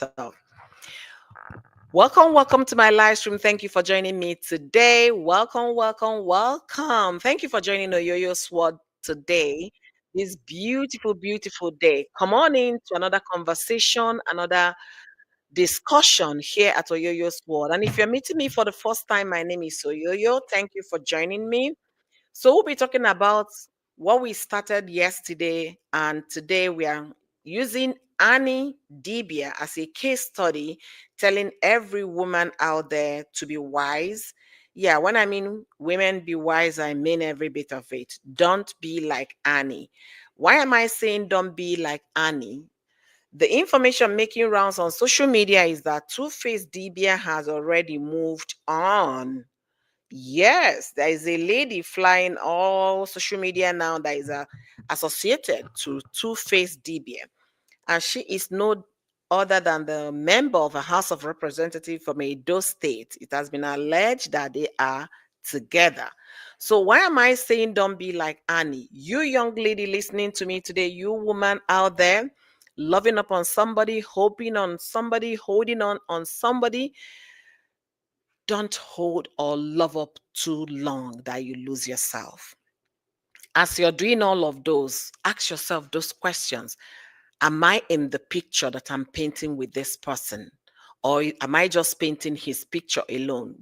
yourself. Welcome to my live stream. Thank you for joining me today. Welcome. Thank you for joining Oyoyo Sword today. This beautiful day. Come on in to another conversation, another discussion here at Oyoyo's World. And if you're meeting me for the first time, my name is Oyoyo. Thank you for joining me. So we'll be talking about what we started yesterday, and today we are using Annie Idiba as a case study, telling every woman out there to be wise. Yeah, when I mean women be wise, I mean every bit of it. Don't be like Annie. Why am I saying don't be like Annie? The information making rounds on social media is that Tuface Idiba has already moved on. Yes, there is a lady flying all social media now that is associated to Two-Face Idiba, and she is no other than the member of a House of Representatives from Edo State. It has been alleged that they are together. So why am I saying don't be like Annie? You young lady listening to me today, you woman out there, loving up on somebody, hoping on somebody, holding on somebody, don't hold or love up too long that you lose yourself. As you're doing all of those, ask yourself those questions. Am I in the picture that I'm painting with this person? Or am I just painting his picture alone?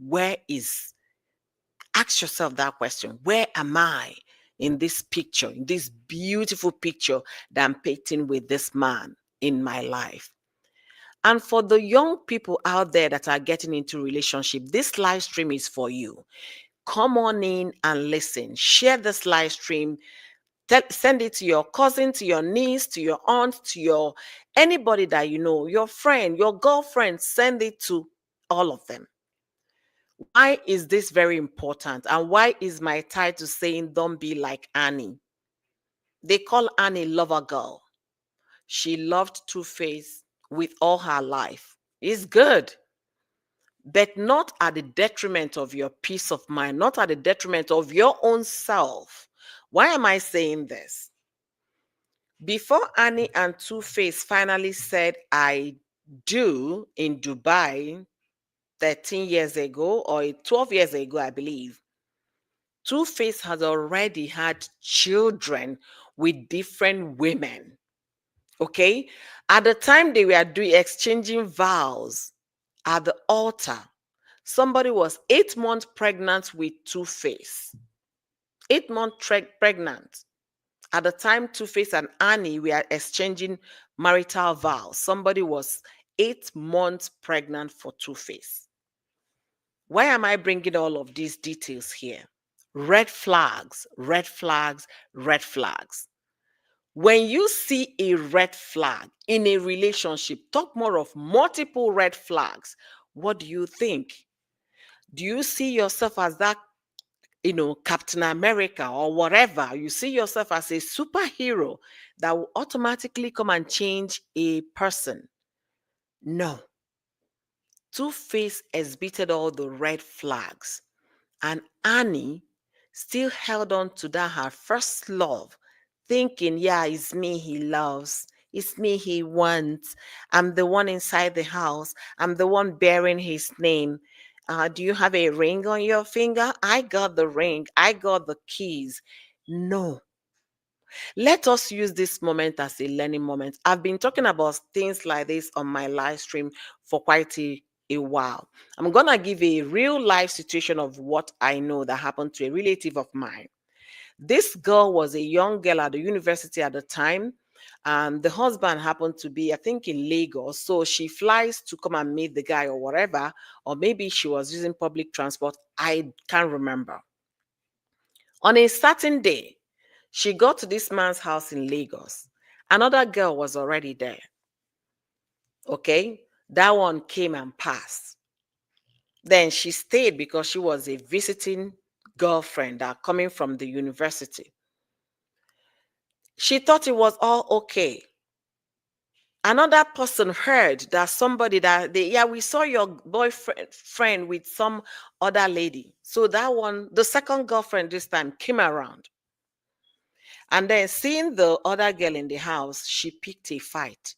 Ask yourself that question. Where am I in this picture, in this beautiful picture that I'm painting with this man in my life? And for the young people out there that are getting into relationship, this live stream is for you. Come on in and listen. Share this live stream. Send it to your cousin, to your niece, to your aunt, to your anybody that you know, your friend, your girlfriend. Send it to all of them. Why is this very important? And why is my title saying don't be like Annie? They call Annie lover girl. She loved Two-Face with all her life. It's good, but not at the detriment of your peace of mind, not at the detriment of your own self. Why am I saying this? Before Annie and Two-Face finally said I do in Dubai 13 years ago or 12 years ago, I believe, Two-Face has already had children with different women. Okay? At the time they were doing exchanging vows at the altar, somebody was 8 months pregnant with Two-Face. 8 months pregnant. At the time, Two-Face and Annie were exchanging marital vows. Somebody was 8 months pregnant for Two-Face. Why am I bringing all of these details here? Red flags, red flags, red flags. When you see a red flag in a relationship, talk more of multiple red flags. What do you think? Do you see yourself as that, Captain America or whatever? You see yourself as a superhero that will automatically come and change a person? No. Two-Face exhibited all the red flags, and Annie still held on to that her first love, thinking, yeah, it's me he loves. It's me he wants. I'm the one inside the house. I'm the one bearing his name. Do you have a ring on your finger? I got the ring. I got the keys. No. Let us use this moment as a learning moment. I've been talking about things like this on my live stream for quite a while. I'm going to give a real life situation of what I know that happened to a relative of mine. This girl was a young girl at the university at the time. The husband happened to be, I think, in Lagos. So she flies to come and meet the guy or whatever, or maybe she was using public transport. I can't remember. On a certain day, she got to this man's house in Lagos. Another girl was already there. Okay? That one came and passed. Then she stayed because she was a visiting girlfriend that coming from the university. She thought it was all okay. Another person heard that somebody yeah, we saw your boyfriend with some other lady. So that one, the second girlfriend this time came around. And then seeing the other girl in the house, she picked a fight.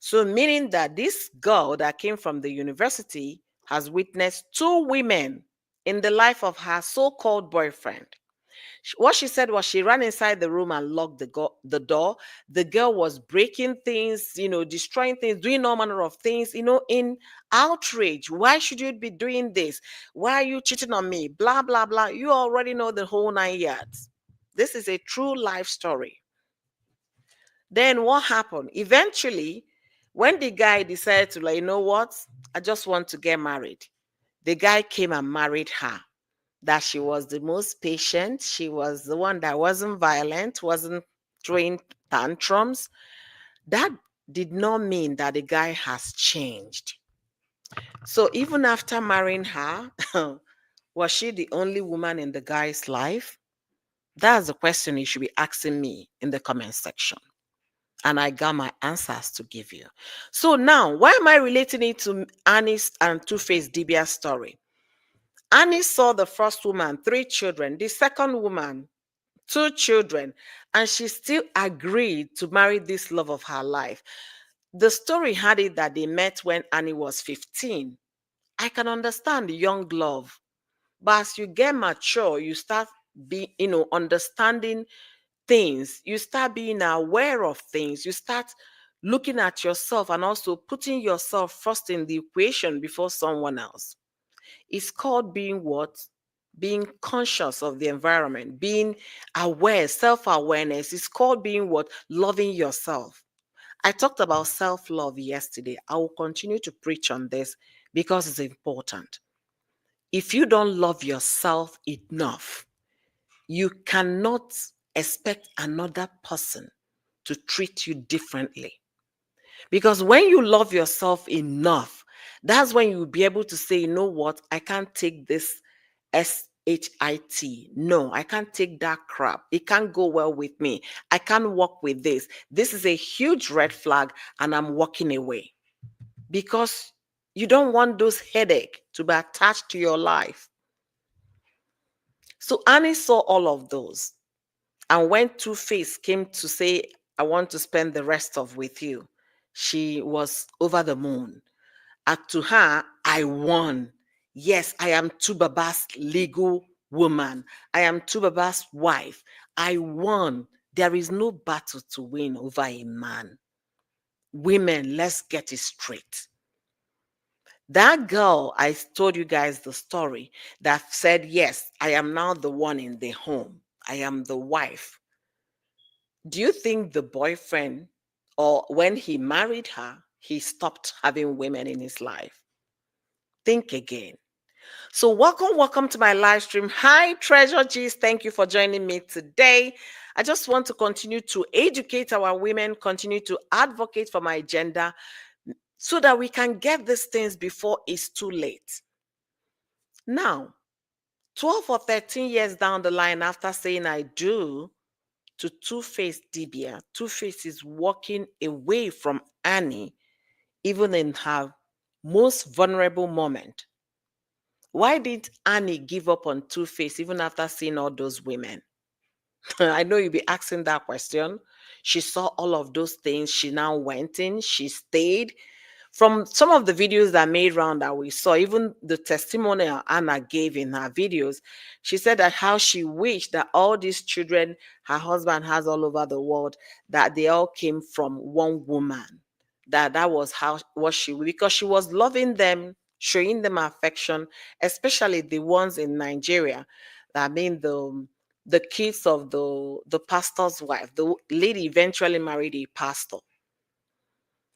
So, meaning that this girl that came from the university has witnessed two women in the life of her so called boyfriend. What she said was she ran inside the room and locked the door. The girl was breaking things, destroying things, doing all manner of things, in outrage. Why should you be doing this? Why are you cheating on me? Blah, blah, blah. You already know the whole 9 yards. This is a true life story. Then what happened? Eventually, when the guy decided to, like, you know what? I just want to get married. The guy came and married her. That she was the most patient. She was the one that wasn't violent, wasn't throwing tantrums. That did not mean that the guy has changed. So even after marrying her, was she the only woman in the guy's life? That's the question you should be asking me in the comment section. And I got my answers to give you. So now, why am I relating it to Annie's and Tuface Idiba's story? Annie saw the first woman, 3 children, the second woman, 2 children, and she still agreed to marry this love of her life. The story had it that they met when Annie was 15. I can understand young love, but as you get mature, you start understanding things. You start being aware of things. You start looking at yourself and also putting yourself first in the equation before someone else. It's called being what? Being conscious of the environment, being aware, self-awareness. It's called being what? Loving yourself. I talked about self-love yesterday. I will continue to preach on this because it's important. If you don't love yourself enough, you cannot expect another person to treat you differently. Because when you love yourself enough, that's when you'll be able to say, you know what, I can't take this SHIT. No, I can't take that crap. It can't go well with me. I can't work with this. This is a huge red flag, and I'm walking away. Because you don't want those headaches to be attached to your life. So Annie saw all of those. And when Two-Face came to say, I want to spend the rest of with you, she was over the moon. And to her, I won. Yes, I am Tubaba's legal woman. I am Tubaba's wife. I won. There is no battle to win over a man. Women, let's get it straight. That girl, I told you guys the story, that said, yes, I am now the one in the home. I am the wife. Do you think the boyfriend, or when he married her, he stopped having women in his life? Think again. So welcome to my live stream. Hi, Treasure G's. Thank you for joining me today. I just want to continue to educate our women, continue to advocate for my agenda so that we can get these things before it's too late. Now, 12 or 13 years down the line after saying I do to Tuface Idiba, Tuface is walking away from Annie even in her most vulnerable moment. Why did Annie give up on Tuface even after seeing all those women? I know you'll be asking that question. She saw all of those things. She now went in, she stayed. From some of the videos that made round that we saw, even the testimonial Anna gave in her videos, she said that how she wished that all these children her husband has all over the world, that they all came from one woman. That was how what she, because she was loving them, showing them affection, especially the ones in Nigeria. I mean the kids of the pastor's wife. The lady eventually married a pastor.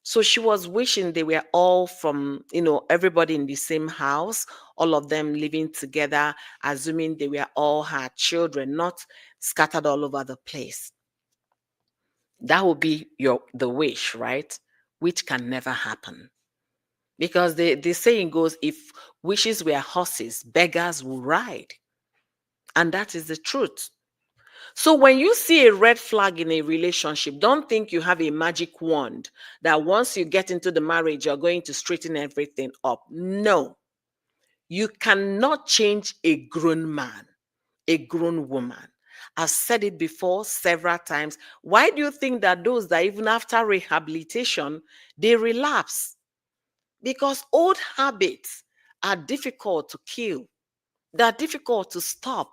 So she was wishing they were all from, everybody in the same house, all of them living together, assuming they were all her children, not scattered all over the place. That would be the wish, right? Which can never happen. Because the saying goes, if wishes were horses, beggars will ride. And that is the truth. So when you see a red flag in a relationship, don't think you have a magic wand that once you get into the marriage, you're going to straighten everything up. No, you cannot change a grown man, a grown woman. I've said it before several times. Why do you think that those that even after rehabilitation, they relapse? Because old habits are difficult to kill. They're difficult to stop.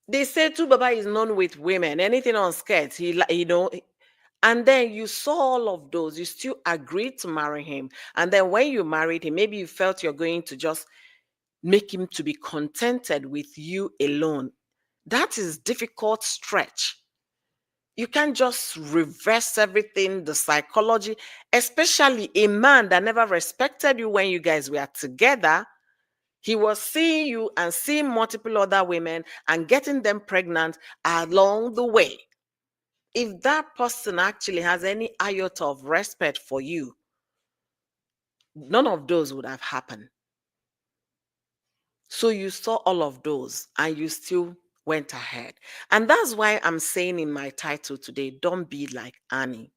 They say Baba is known with women, anything on skirts, and then you saw all of those, you still agreed to marry him. And then when you married him, maybe you felt you're going to just make him to be contented with you alone. That is difficult stretch. You can't just reverse everything, the psychology, especially a man that never respected you when you guys were together. He was seeing you and seeing multiple other women and getting them pregnant along the way. If that person actually has any iota of respect for you, none of those would have happened. So you saw all of those and you still went ahead. And that's why I'm saying in my title today, don't be like Annie.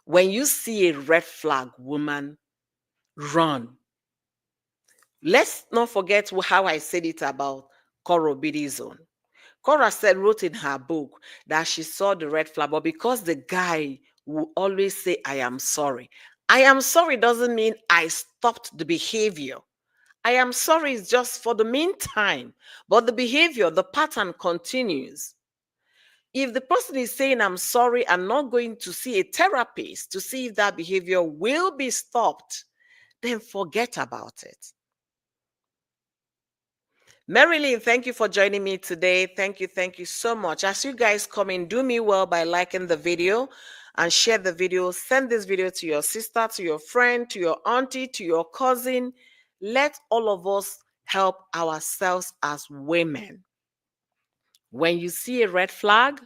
When you see a red flag woman, run. Let's not forget how I said it about Cora Bidizone. Cora wrote in her book that she saw the red flag, but because the guy will always say, I am sorry. I am sorry doesn't mean I stopped the behavior. I am sorry is just for the meantime, but the behavior, the pattern continues. If the person is saying, I'm sorry, I'm not going to see a therapist to see if that behavior will be stopped, then forget about it. Marilyn, thank you for joining me today. Thank you so much. As you guys come in, do me well by liking the video and share the video. Send this video to your sister, to your friend, to your auntie, to your cousin. Let all of us help ourselves as women. When you see a red flag,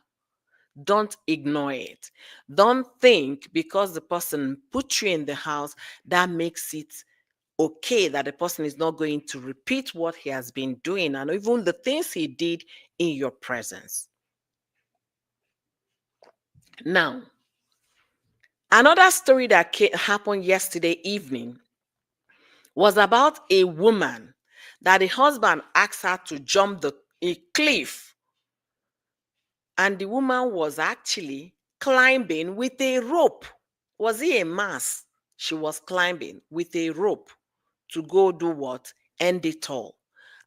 don't ignore it. Don't think because the person put you in the house, that makes it okay that the person is not going to repeat what he has been doing and even the things he did in your presence. Now, another story that happened yesterday evening was about a woman that the husband asked her to jump a cliff, and the woman was actually climbing with a rope. Was it a mass? She was climbing with a rope to go do what? End it all.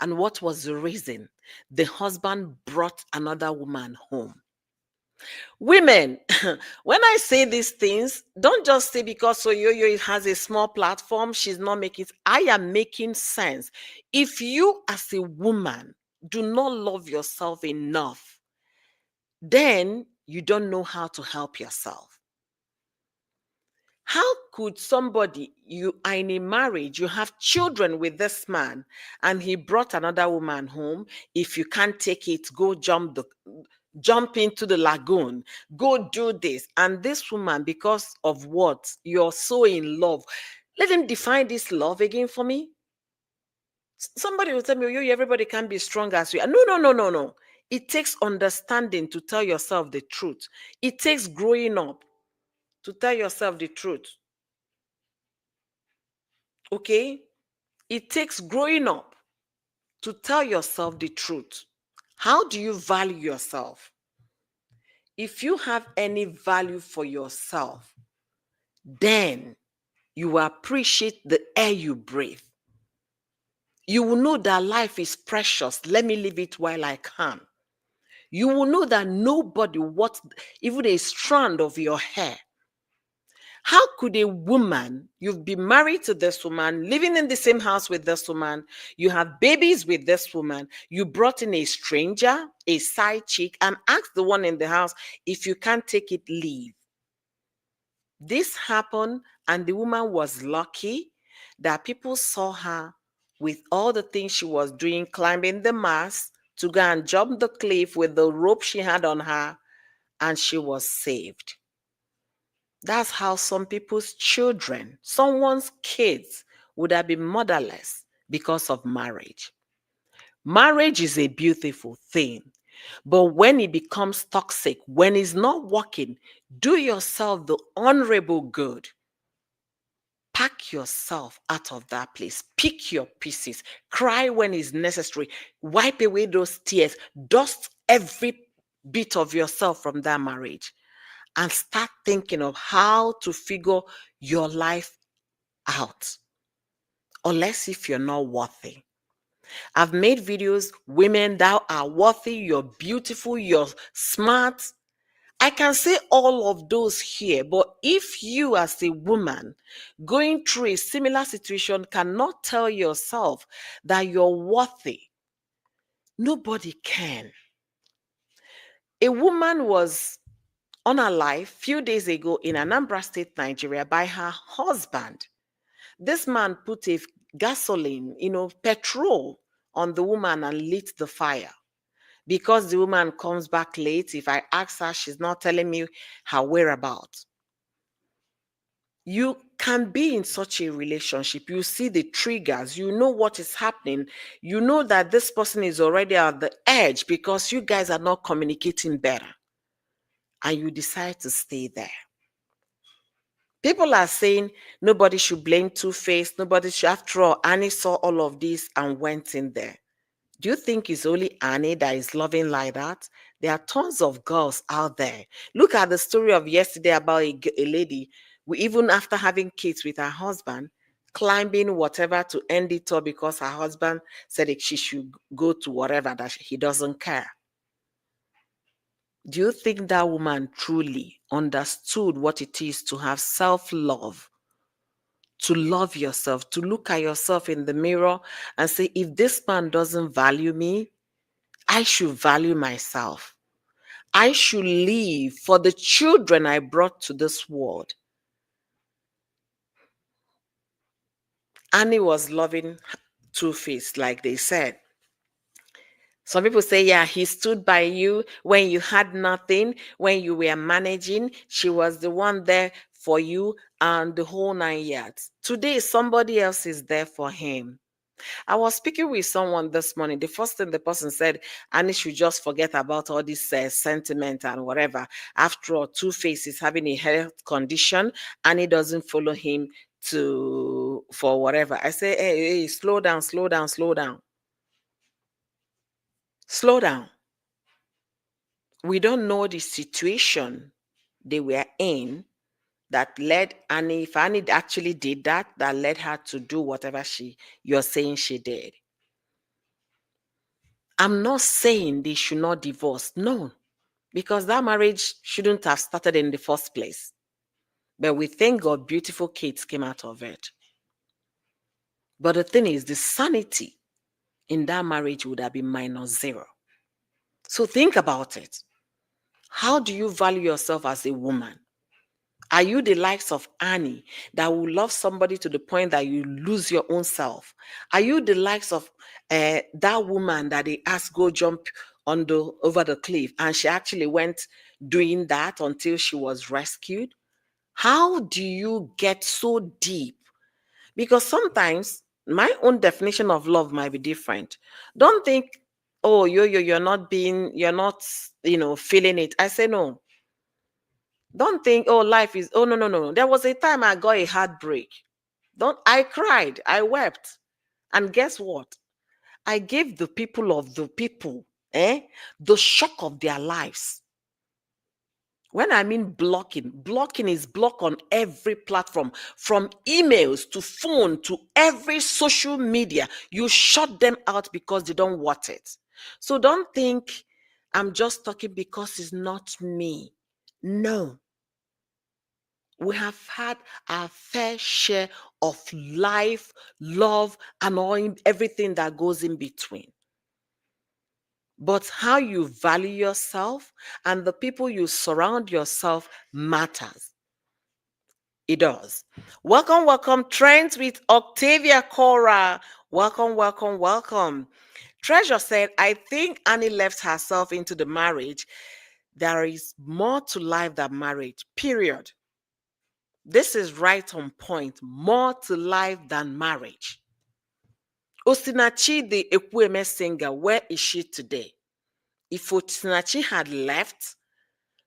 And what was the reason? The husband brought another woman home. Women, when I say these things, don't just say because Soyoyo has a small platform, she's not making it. I am making sense. If you as a woman do not love yourself enough, then you don't know how to help yourself. How could somebody, you are in a marriage, you have children with this man, and he brought another woman home? If you can't take it, go jump into the lagoon, go do this. And this woman, because of what? You're so in love. Let him define this love again for me. Somebody will tell me, oh, everybody can be strong as you are. No. It takes understanding to tell yourself the truth. It takes growing up to tell yourself the truth. Okay? It takes growing up to tell yourself the truth. How do you value yourself? If you have any value for yourself, then you will appreciate the air you breathe. You will know that life is precious. Let me live it while I can. You will know that nobody wants even a strand of your hair. How could a woman, you've been married to this woman, living in the same house with this woman, you have babies with this woman, you brought in a stranger, a side chick, and asked the one in the house, if you can't take it, leave. This happened, and the woman was lucky that people saw her with all the things she was doing, climbing the mast to go and jump the cliff with the rope she had on her, and she was saved. That's how some people's children, someone's kids, would have been motherless because of marriage. Marriage is a beautiful thing, but when it becomes toxic, when it's not working, do yourself the honorable good. Pack yourself out of that place. Pick your pieces. Cry when it's necessary. Wipe away those tears. Dust every bit of yourself from that marriage and start thinking of how to figure your life out. Unless if you're not worthy. I've made videos, women that are worthy, you're beautiful, you're smart. I can say all of those here, but if you as a woman going through a similar situation cannot tell yourself that you're worthy, nobody can. A woman was on her life few days ago in Anambra State, Nigeria, by her husband. This man put a gasoline, petrol on the woman and lit the fire. Because the woman comes back late, if I ask her, she's not telling me her whereabouts. You can be in such a relationship. You see the triggers, you know what is happening. You know that this person is already at the edge because you guys are not communicating better. And you decide to stay there. People are saying nobody should blame Tuface. Nobody should. After all, Annie saw all of this and went in there. Do you think it's only Annie that is loving like that? There are tons of girls out there. Look at the story of yesterday about a lady who, even after having kids with her husband, climbing whatever to end it all because her husband said that she should go to whatever, that he doesn't care. Do you think that woman truly understood what it is to have self-love? To love yourself, to look at yourself in the mirror and say, if this man doesn't value me, I should value myself. I should live for the children I brought to this world. Annie was loving Tuface, like they said. Some people say, yeah, he stood by you when you had nothing, when you were managing. She was the one there for you and the whole 9 years. Today, somebody else is there for him. I was speaking with someone this morning. The first thing the person said, Annie should just forget about all this sentiment and whatever. After all, Tuface is having a health condition. Annie doesn't follow him for whatever. I say, hey, slow down, slow down, slow down. Slow down. We don't know the situation they were in that led Annie, if Annie actually did that, that led her to do whatever you're saying she did. I'm not saying they should not divorce. No, because that marriage shouldn't have started in the first place. But we thank God beautiful kids came out of it. But the thing is, the sanity in that marriage would have been -0. So think about it. How do you value yourself as a woman? Are you the likes of Annie that will love somebody to the point that you lose your own self? Are you the likes of that woman that they asked go jump over the cliff and she actually went doing that until she was rescued? How do you get so deep? Because sometimes my own definition of love might be different. Don't think, oh, you're not feeling it. I say no. Don't think, oh, life is, oh, no, no, no. There was a time I got a heartbreak. I cried, I wept. And guess what? I gave the people of the people, the shock of their lives. When I mean blocking is block on every platform, from emails to phone to every social media. You shut them out because they don't want it. So don't think I'm just talking because it's not me. No. We have had our fair share of life, love, and everything that goes in between. But how you value yourself and the people you surround yourself matters. It does. Welcome, welcome. Trends with Octavia Cora. Welcome, welcome, welcome. Treasure said, I think Annie left herself into the marriage. There is more to life than marriage, period. This is right on point. More to life than marriage. Osinachi, the Ekwueme singer, where is she today? If Osinachi had left,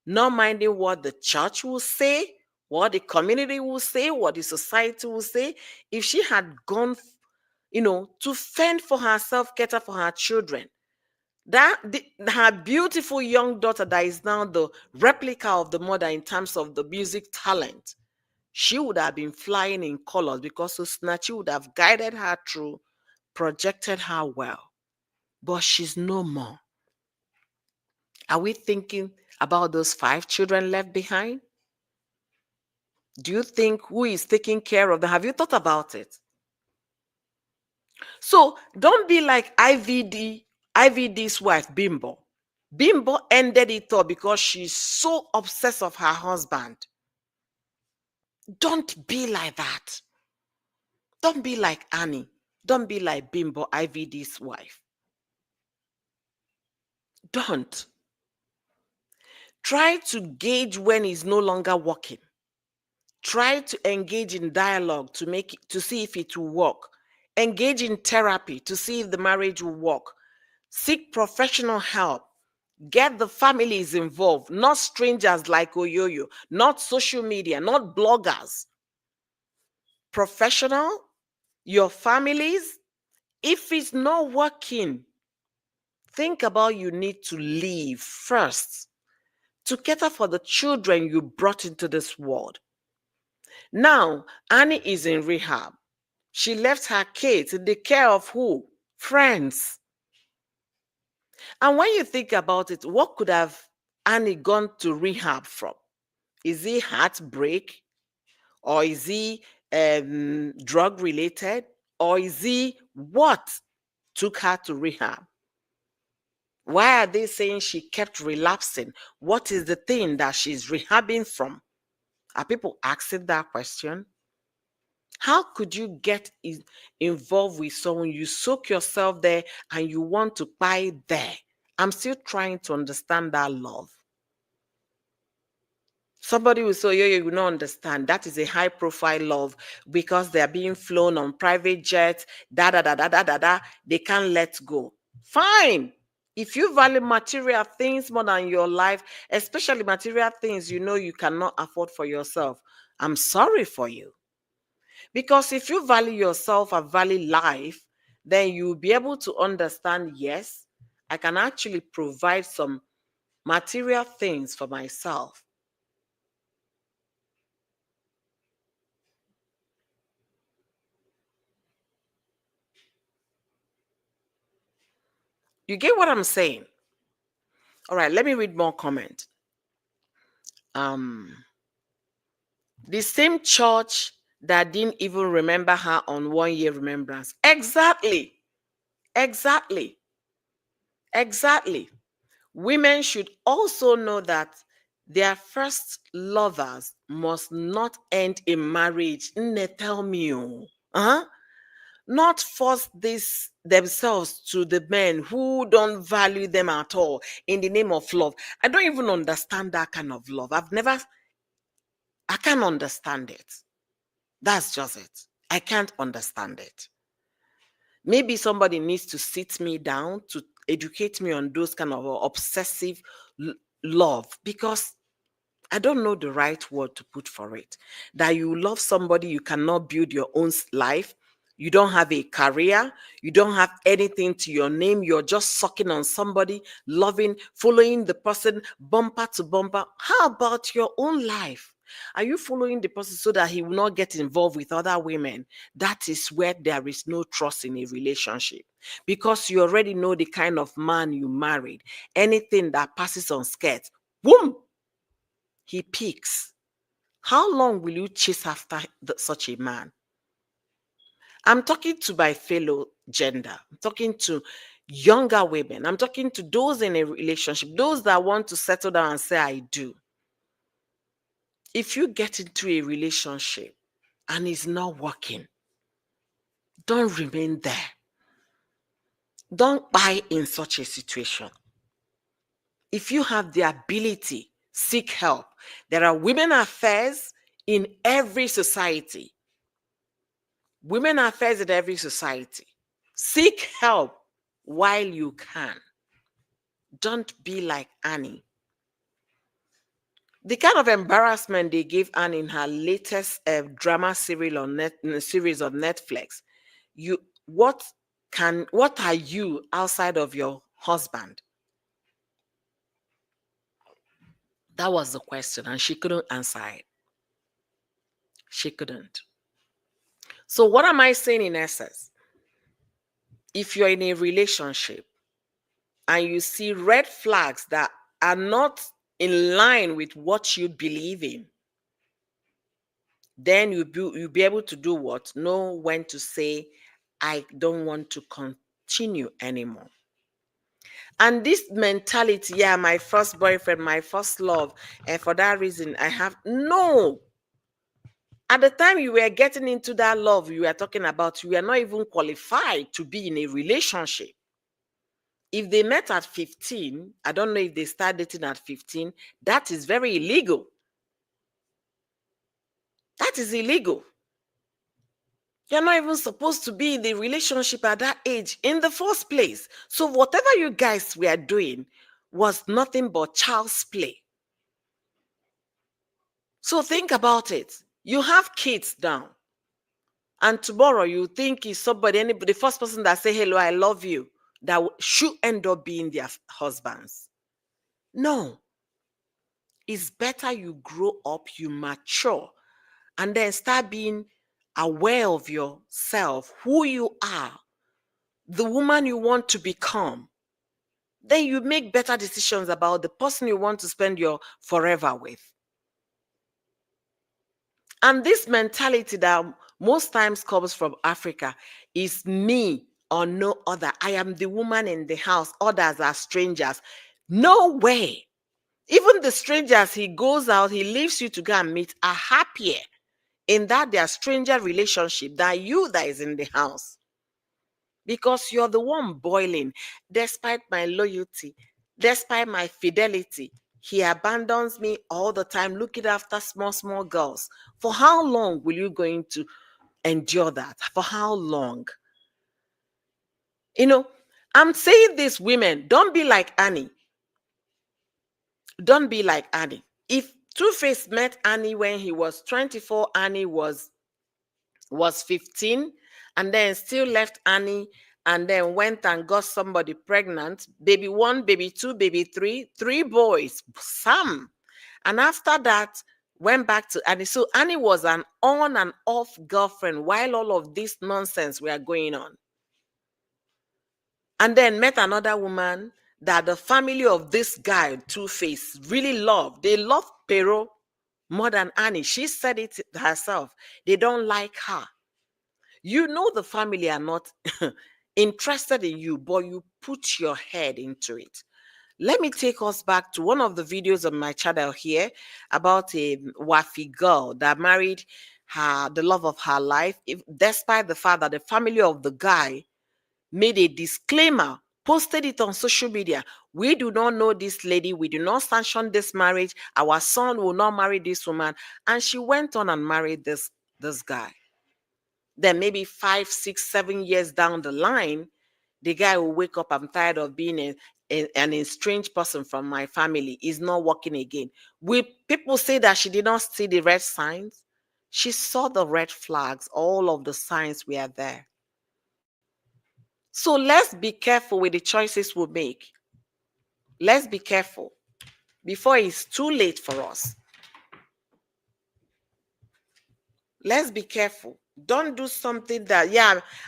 not minding what the church will say, what the community will say, what the society will say, if she had gone, to fend for herself, cater for her children, Her beautiful young daughter that is now the replica of the mother in terms of the music talent, she would have been flying in colors because Osinachi would have guided her through, projected her well. But she's no more. Are we thinking about those 5 children left behind? Do you think who is taking care of them? Have you thought about it? So don't be like IVD's wife, Bimbo. Bimbo ended it all because she's so obsessed of her husband. Don't be like that. Don't be like Annie. Don't be like Bimbo, IVD's wife. Don't. Try to gauge when he's no longer working. Try to engage in dialogue to see if it will work. Engage in therapy to see if the marriage will work. Seek professional help. Get the families involved, not strangers like Oyoyo, not social media, not bloggers. Professional, your families. If it's not working, think about you need to leave first to cater for the children you brought into this world. Now, Annie is in rehab. She left her kids in the care of who? Friends. And when you think about it, what could have Annie gone to rehab from? Is he heartbreak? Or is he drug related? Or is he what took her to rehab? Why are they saying she kept relapsing? What is the thing that she's rehabbing from? Are people asking that question? How could you get involved with someone, you soak yourself there and you want to buy there? I'm still trying to understand that love. Somebody will say, you will not understand. That is a high profile love because they are being flown on private jets, they can't let go. Fine. If you value material things more than your life, especially material things you know you cannot afford for yourself, I'm sorry for you. Because if you value yourself and value life, then you'll be able to understand, yes, I can actually provide some material things for myself. You get what I'm saying? All right, let me read more comment. Um, the same church that didn't even remember her on 1 year remembrance. Exactly. Exactly. Exactly. Women should also know that their first lovers must not end in marriage. Nne, tell me, oh. Huh? Not force this themselves to the men who don't value them at all in the name of love. I don't even understand that kind of love. I can't understand it. That's just it. I can't understand it. Maybe somebody needs to sit me down to educate me on those kind of obsessive love, because I don't know the right word to put for it. That you love somebody, you cannot build your own life. You don't have a career. You don't have anything to your name. You're just sucking on somebody, loving, following the person bumper to bumper. How about your own life? Are you following the person so that he will not get involved with other women? That is where there is no trust in a relationship, because you already know the kind of man you married. Anything that passes on skirts, boom, he peaks. How long will you chase after such a man? I'm talking to my fellow gender. I'm talking to younger women. I'm talking to those in a relationship, those that want to settle down and say, I do. If you get into a relationship and it's not working, don't remain there. Don't buy in such a situation. If you have the ability, seek help. There are women affairs in every society. Women affairs in every society. Seek help while you can. Don't be like Annie. The kind of embarrassment they gave Annie in her latest drama series on Netflix. What are you outside of your husband? That was the question, and she couldn't answer it. She couldn't. So, what am I saying in essence? If you're in a relationship and you see red flags that are not in line with what you believe in, then you'll be able to do what? Know when to say, I don't want to continue anymore. And this mentality, yeah, my first boyfriend, my first love, and for that reason, I have no. At the time you were getting into that love you were talking about, you were not even qualified to be in a relationship. If they met at 15, I don't know if they start dating at 15, that is very illegal. That is illegal. You're not even supposed to be in the relationship at that age in the first place. So whatever you guys were doing was nothing but child's play. So think about it. You have kids now, and tomorrow you think is somebody, anybody, the first person that say hello, I love you, that should end up being their husbands. No. It's better you grow up, you mature, and then start being aware of yourself, who you are, the woman you want to become. Then you make better decisions about the person you want to spend your forever with. And this mentality that most times comes from Africa is me or no other. I am the woman in the house. Others are strangers. No way. Even the strangers he goes out, he leaves you to go and meet are happier in that their stranger relationship than you that is in the house. Because you're the one boiling. Despite my loyalty, despite my fidelity, he abandons me all the time, looking after small girls. For how long will you going to endure that? For how long? You know, I'm saying this, women, don't be like Annie. Don't be like Annie. If Tuface met Annie when he was 24, Annie was 15, and then still left Annie and then went and got somebody pregnant, baby one, baby two, baby three boys, some. And after that, went back to Annie. So Annie was an on and off girlfriend while all of this nonsense were going on. And then met another woman that the family of this guy, Two-Face, really loved. They loved Pero more than Annie. She said it herself. They don't like her. You know the family are not interested in you, but you put your head into it. Let me take us back to one of the videos of my channel here about a Wafi girl that married the love of her life, despite the fact that the family of the guy made a disclaimer, posted it on social media. We do not know this lady. We do not sanction this marriage. Our son will not marry this woman. And she went on and married this guy. Then maybe 5, 6, 7 years down the line, the guy will wake up, I'm tired of being an estranged person from my family. Is not working again. Will people say that she did not see the red signs? She saw the red flags. All of the signs were there. So let's be careful with the choices we make. Let's be careful before it's too late for us. Let's be careful. Don't do something that,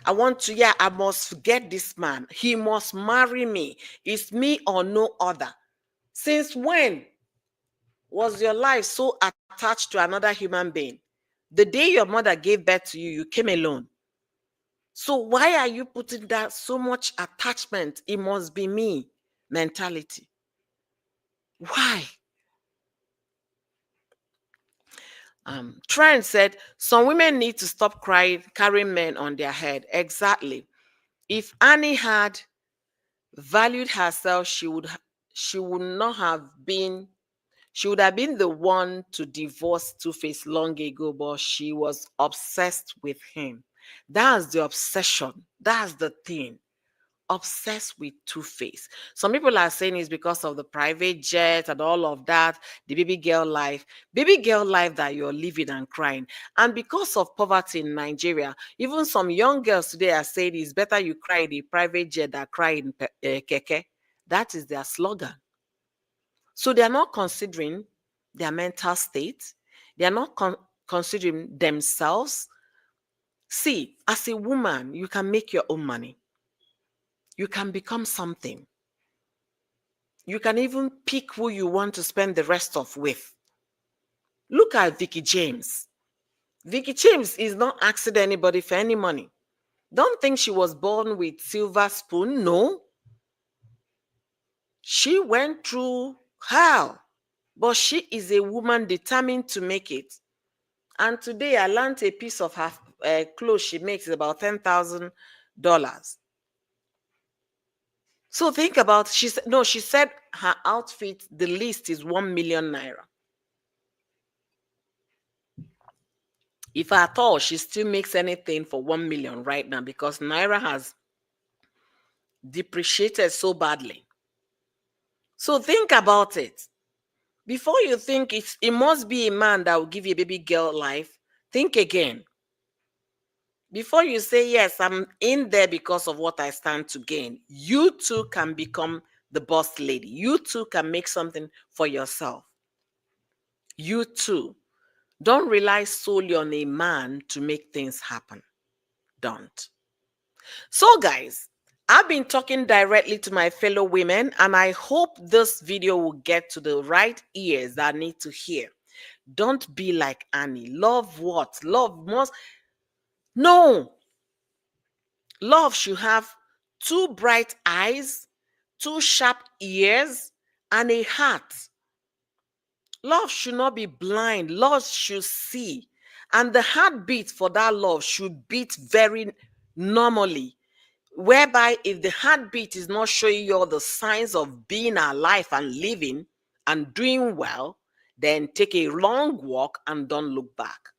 I must get this man. He must marry me. It's me or no other. Since when was your life so attached to another human being? The day your mother gave birth to you, you came alone. So why are you putting that so much attachment? It must be me mentality. Why? Trent said, some women need to stop carrying men on their head. Exactly. If Annie had valued herself, she would have been the one to divorce Two-Face long ago, but she was obsessed with him. That's the obsession. That's the thing. Obsessed with Two-Face. Some people are saying it's because of the private jet and all of that, the baby girl life that you're living and crying. And because of poverty in Nigeria, even some young girls today are saying it's better you cry in a private jet than cry in keke. That is their slogan. So they are not considering their mental state. They are not considering themselves. See, as a woman, you can make your own money. You can become something. You can even pick who you want to spend the rest of with. Look at Vicky James. Vicky James is not asking anybody for any money. Don't think she was born with silver spoon. No. She went through hell. But she is a woman determined to make it. And today I learned a piece of her clothes she makes is about $10,000. So think about, she said her outfit, the list is 1 million naira. If at all she still makes anything for 1 million right now, because naira has depreciated so badly. So think about it. Before you think it must be a man that will give you a baby girl life, think again. Before you say, yes, I'm in there because of what I stand to gain, you too can become the boss lady. You too can make something for yourself. You too. Don't rely solely on a man to make things happen. Don't. So, guys, I've been talking directly to my fellow women, and I hope this video will get to the right ears that need to hear. Don't be like Annie. Love what? Love must. No. Love should have two bright eyes, two sharp ears, and a heart. Love should not be blind. Love should see. And the heartbeat for that love should beat very normally. Whereby if the heartbeat is not showing you all the signs of being alive and living and doing well, then take a long walk and don't look back.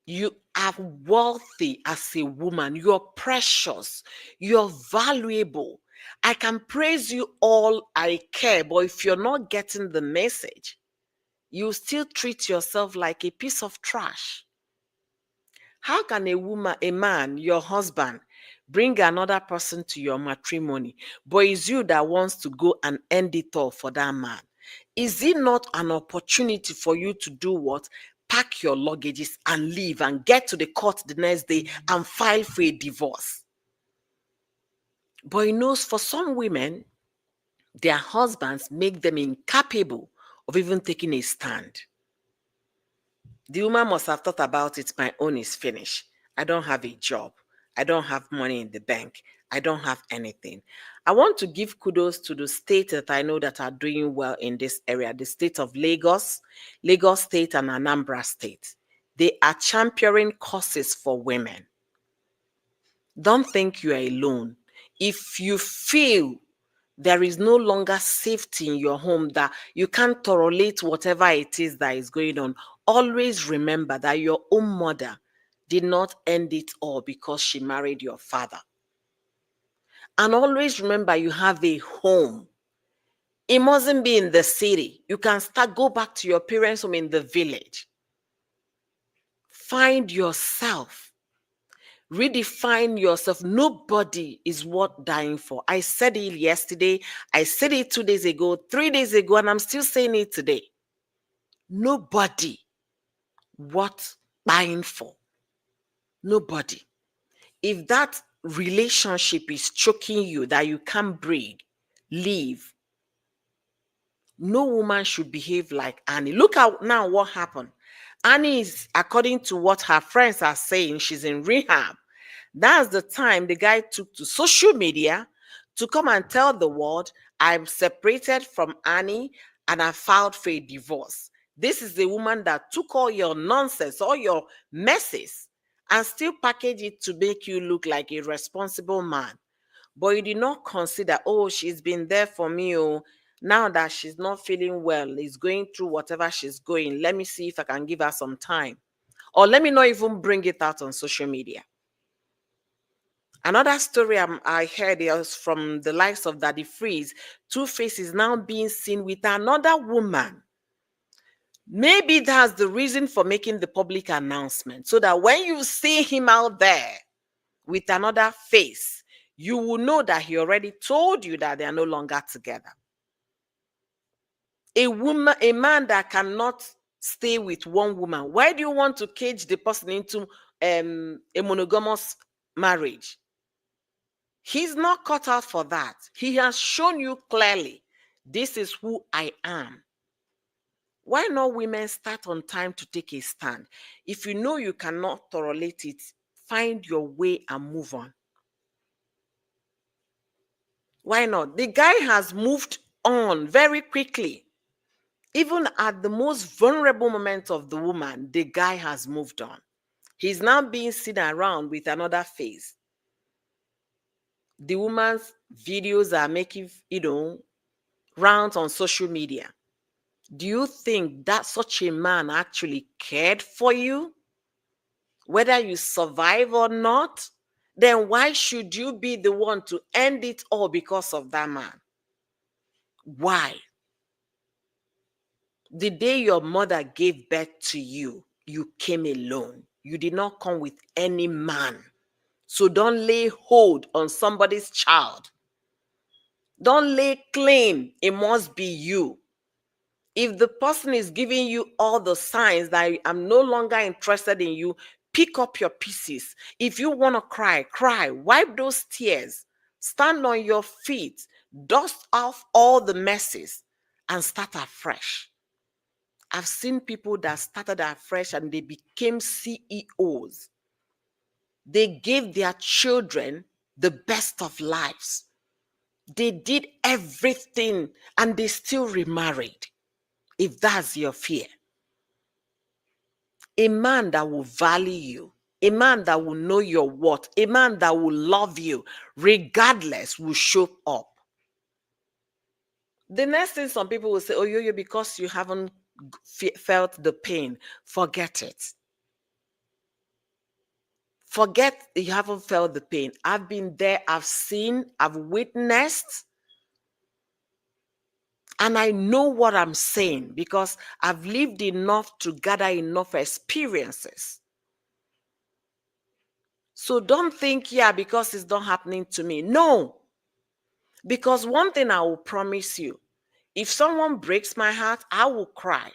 You are wealthy as a woman. You're precious. You're valuable. I can praise you all I care, but if you're not getting the message, you still treat yourself like a piece of trash. How can a man, your husband, bring another person to your matrimony, but it's you that wants to go and end it all for that man? Is it not an opportunity for you to do what? Pack your luggages and leave and get to the court the next day and file for a divorce? But he knows for some women, their husbands make them incapable of even taking a stand. The woman must have thought about it. My own is finished. I don't have a job. I don't have money in the bank. I don't have anything. I want to give kudos to the states that I know that are doing well in this area. The state of Lagos, Lagos State and Anambra State. They are championing causes for women. Don't think you are alone. If you feel there is no longer safety in your home, that you can't tolerate whatever it is that is going on, always remember that your own mother did not end it all because she married your father. And always remember you have a home. It mustn't be in the city. You can go back to your parents' home in the village. Find yourself. Redefine yourself. Nobody is worth dying for. I said it yesterday. I said it 2 days ago, 3 days ago, and I'm still saying it today. Nobody worth dying for. Nobody. If that relationship is choking you, that you can't breathe, leave. No woman should behave like Annie. Look at now what happened. Annie is, according to what her friends are saying, she's in rehab. That's the time the guy took to social media to come and tell the world, I'm separated from Annie and I filed for a divorce. This is the woman that took all your nonsense, all your messes, and still package it to make you look like a responsible man. But you did not consider, oh, she's been there for me. Oh, now that she's not feeling well, is going through whatever she's going. Let me see if I can give her some time. Or let me not even bring it out on social media. Another story I heard is from the likes of Daddy Freeze. Tuface is now being seen with another woman. Maybe that's the reason for making the public announcement, so that when you see him out there with another face, you will know that he already told you that they are no longer together. A man that cannot stay with one woman, why do you want to cage the person into a monogamous marriage? He's not cut out for that. He has shown you clearly, this is who I am. Why not women start on time to take a stand? If you know you cannot tolerate it, find your way and move on. Why not? The guy has moved on very quickly. Even at the most vulnerable moment of the woman, the guy has moved on. He's now being seen around with another face. The woman's videos are making, rounds on social media. Do you think that such a man actually cared for you? Whether you survive or not, then why should you be the one to end it all because of that man? Why? The day your mother gave birth to you, you came alone. You did not come with any man. So don't lay hold on somebody's child. Don't lay claim it must be you. If the person is giving you all the signs that I'm no longer interested in you, pick up your pieces. If you want to cry, cry. Wipe those tears. Stand on your feet. Dust off all the messes and start afresh. I've seen people that started afresh and they became CEOs. They gave their children the best of lives. They did everything and they still remarried. If that's your fear. A man that will value you, a man that will know your worth, a man that will love you, regardless, will show up. The next thing some people will say, oh, yo, because you haven't felt the pain, forget it. Forget you haven't felt the pain. I've been there, I've seen, I've witnessed, and I know what I'm saying because I've lived enough to gather enough experiences. So don't think, yeah, because it's not happening to me. No. Because one thing I will promise you, if someone breaks my heart, I will cry.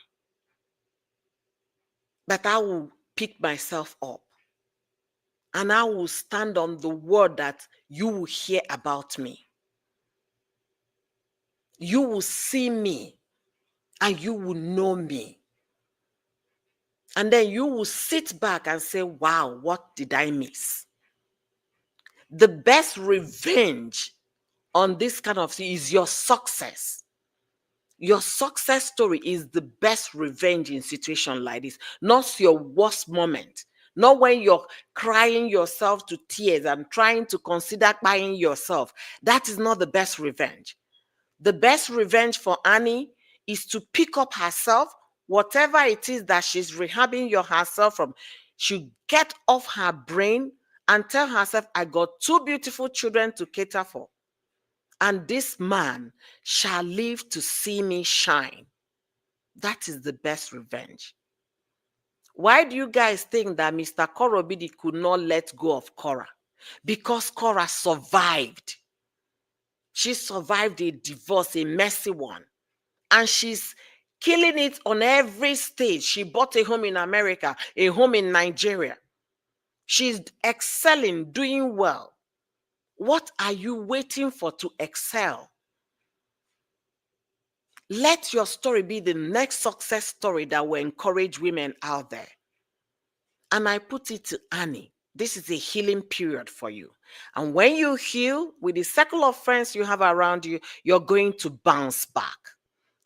But I will pick myself up. And I will stand on the word that you will hear about me. You will see me. And you will know me. And then you will sit back and say, wow, what did I miss? The best revenge on this kind of thing is your success. Your success story is the best revenge in situation like this, not your worst moment. Not when you're crying yourself to tears and trying to consider buying yourself. That is not the best revenge. The best revenge for Annie is to pick up herself, whatever it is that she's rehabbing herself from. She get off her brain and tell herself, I got two beautiful children to cater for. And this man shall live to see me shine. That is the best revenge. Why do you guys think that Mr. Korobidi could not let go of Cora? Because Cora survived. She survived a divorce, a messy one. And she's killing it on every stage. She bought a home in America, a home in Nigeria. She's excelling, doing well. What are you waiting for to excel? Let your story be the next success story that will encourage women out there. And I put it to Annie. This is a healing period for you. And when you heal with the circle of friends you have around you, you're going to bounce back.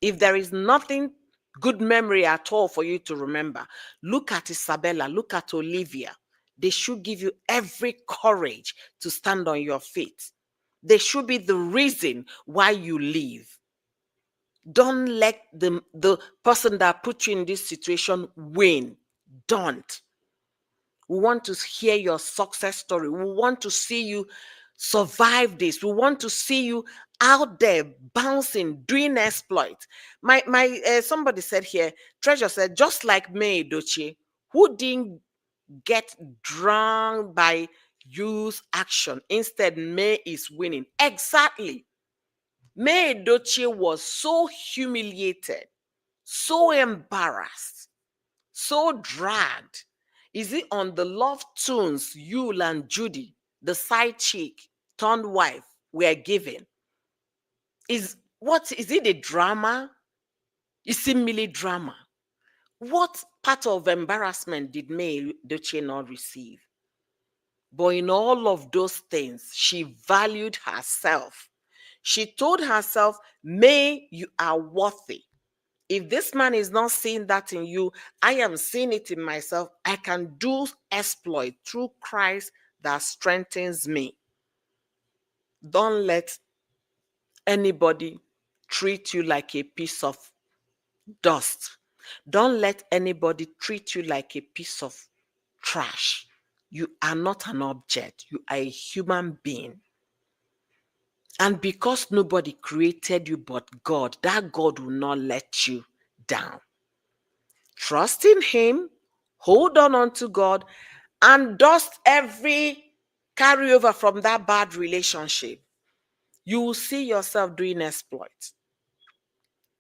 If there is nothing good memory at all for you to remember, look at Isabella, look at Olivia. They should give you every courage to stand on your feet. They should be the reason why you live. Don't let the person that put you in this situation win. Don't. We want to hear your success story. We want to see you survive this. We want to see you out there bouncing, doing exploits. Somebody said here, Treasure said, just like May Dochi, who didn't get drowned by use action. Instead, May is winning. Exactly. May Edochie was so humiliated, so embarrassed, so dragged. Is it on the Love Tunes Yul and Judy, the side chick turned wife, were given? Is it a drama? Is it merely drama? What part of embarrassment did May Edochie not receive? But in all of those things, she valued herself. She told herself, May, you are worthy. If this man is not seeing that in you, I am seeing it in myself. I can do exploit through Christ that strengthens me. Don't let anybody treat you like a piece of dust. Don't let anybody treat you like a piece of trash. You are not an object. You are a human being. And because nobody created you but God, that God will not let you down. Trust in Him, hold on unto God, and dust every carryover from that bad relationship. You will see yourself doing exploits.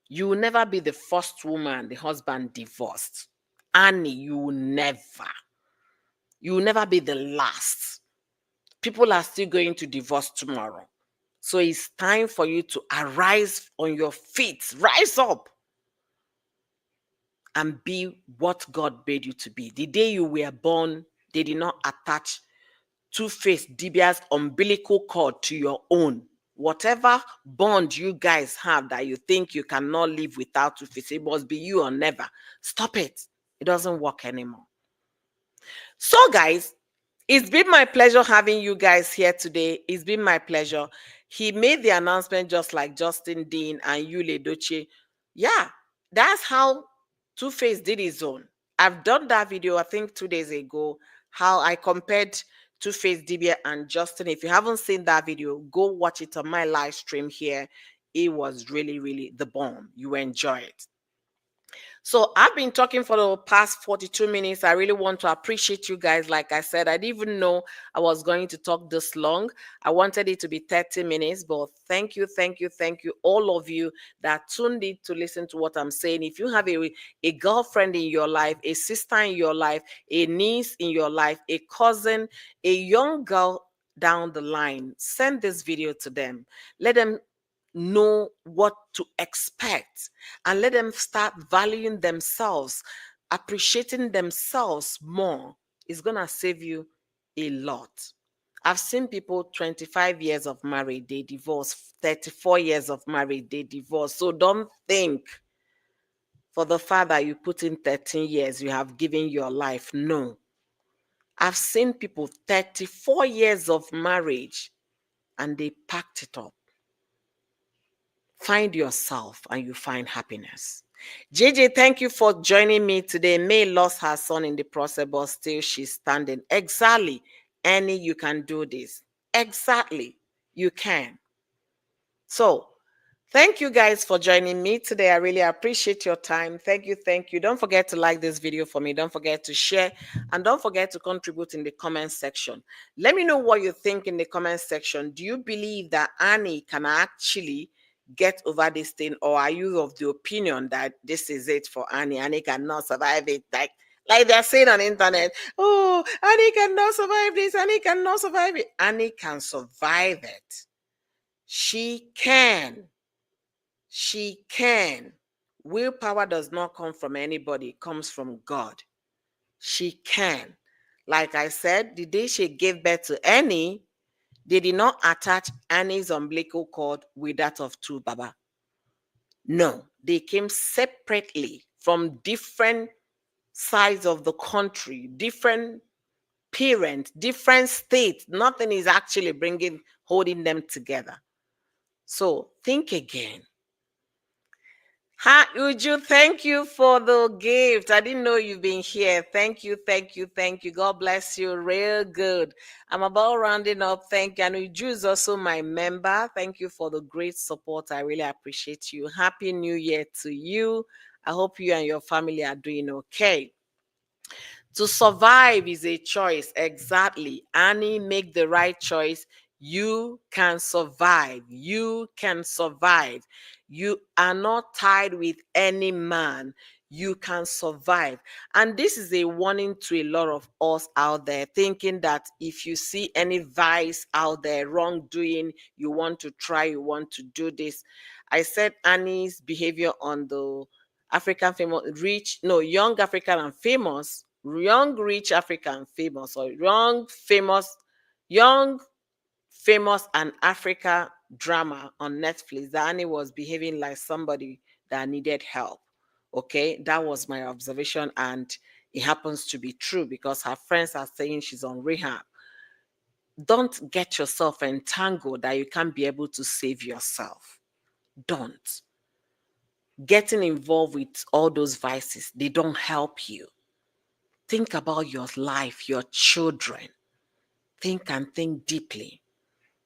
You will never be the first woman the husband divorced. Annie, you will never. You will never be the last. People are still going to divorce tomorrow. So it's time for you to arise on your feet. Rise up and be what God made you to be. The day you were born, they did not attach Tuface Idiba's umbilical cord to your own. Whatever bond you guys have that you think you cannot live without Tuface, it must be you or never. Stop it. It doesn't work anymore. So, guys, it's been my pleasure having you guys here today. It's been my pleasure. He made the announcement just like Justin Dean and Yul Edochie. Yeah, that's how Tuface did his own. I've done that video, I think 2 days ago, how I compared Tuface Idiba and Justin. If you haven't seen that video, go watch it on my live stream here. It was really, really the bomb. You enjoy it. So I've been talking for the past 42 minutes. I really want to appreciate you guys. Like I said, I didn't even know I was going to talk this long. I wanted it to be 30 minutes, but thank you, all of you that tuned in to listen to what I'm saying. If you have a girlfriend in your life, a sister in your life, a niece in your life, a cousin, a young girl down the line, send this video to them. Let them know what to expect and let them start valuing themselves, appreciating themselves more. It's gonna save you a lot. I've seen people 25 years of marriage, they divorce, 34 years of marriage, they divorce. So don't think for the fact that you put in 13 years, you have given your life. No. I've seen people 34 years of marriage and they packed it up. Find yourself and you find happiness. JJ, thank you for joining me today. May lost her son in the process, but still she's standing. Exactly. Annie, you can do this. Exactly. You can. So, thank you guys for joining me today. I really appreciate your time. Thank you. Don't forget to like this video for me. Don't forget to share. And don't forget to contribute in the comment section. Let me know what you think in the comment section. Do you believe that Annie can actually get over this thing? Or are you of the opinion that this is it for Annie? Annie cannot survive it. Like they're saying on the internet, oh, Annie cannot survive this. Annie cannot survive it. Annie can survive it. She can. She can. Willpower does not come from anybody, it comes from God. She can. Like I said, the day she gave birth to Annie, they did not attach Annie's umbilical cord with that of Baba. No, they came separately from different sides of the country, different parents, different states. Nothing is actually holding them together. So think again. Hi, Uju, thank you for the gift. I didn't know you've been here. Thank you. God bless you. Real good. I'm about rounding up. Thank you. And Uju is also my member. Thank you for the great support. I really appreciate you. Happy New Year to you. I hope you and your family are doing okay. To survive is a choice. Exactly. Annie, make the right choice. You can survive. You can survive. You are not tied with any man. You can survive. And this is a warning to a lot of us out there thinking that if you see any vice out there, wrongdoing, you want to try, you want to do this. I said Annie's behavior on the African famous, rich, no, young African and famous, young rich African famous, or young famous and Africa drama on Netflix. That Annie was behaving like somebody that needed help. Okay, that was my observation, and it happens to be true because her friends are saying she's on rehab. Don't get yourself entangled that you can't be able to save yourself. Don't. Getting involved with all those vices, they don't help you. Think about your life, your children. Think and think deeply.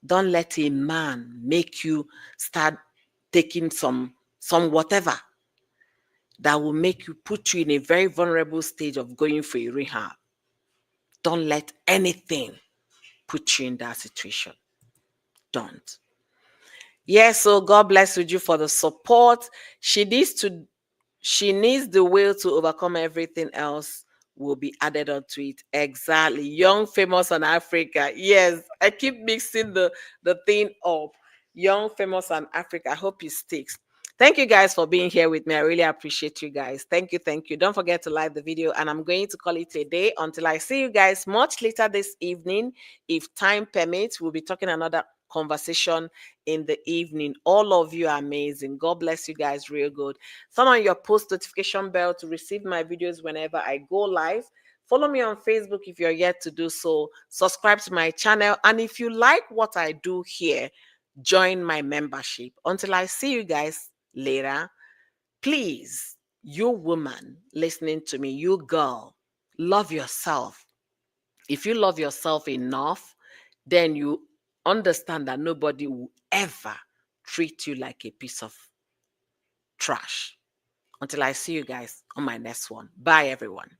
Don't let a man make you start taking some whatever that will make you, put you in a very vulnerable stage of going for a rehab. Don't let anything put you in that situation. Don't. Yes, so God bless you for the support. She needs to She needs the will to overcome everything else will be added onto it. Exactly. Young, famous, and Africa. Yes, I keep mixing the thing up. Young, famous, and Africa. I hope it sticks. Thank you guys for being here with me. I really appreciate you guys. Thank you. Thank you. Don't forget to like the video, and I'm going to call it a day until I see you guys much later this evening. If time permits, we'll be talking another conversation in the evening. All of you are amazing. God bless you guys real good. Turn on your post notification bell to receive my videos whenever I go live. Follow me on Facebook if you're yet to do so. Subscribe to my channel. And if you like what I do here, join my membership. Until I see you guys later, please, you woman listening to me, you girl, love yourself. If you love yourself enough, then you understand that nobody will ever treat you like a piece of trash. Until I see you guys on my next one. Bye, everyone.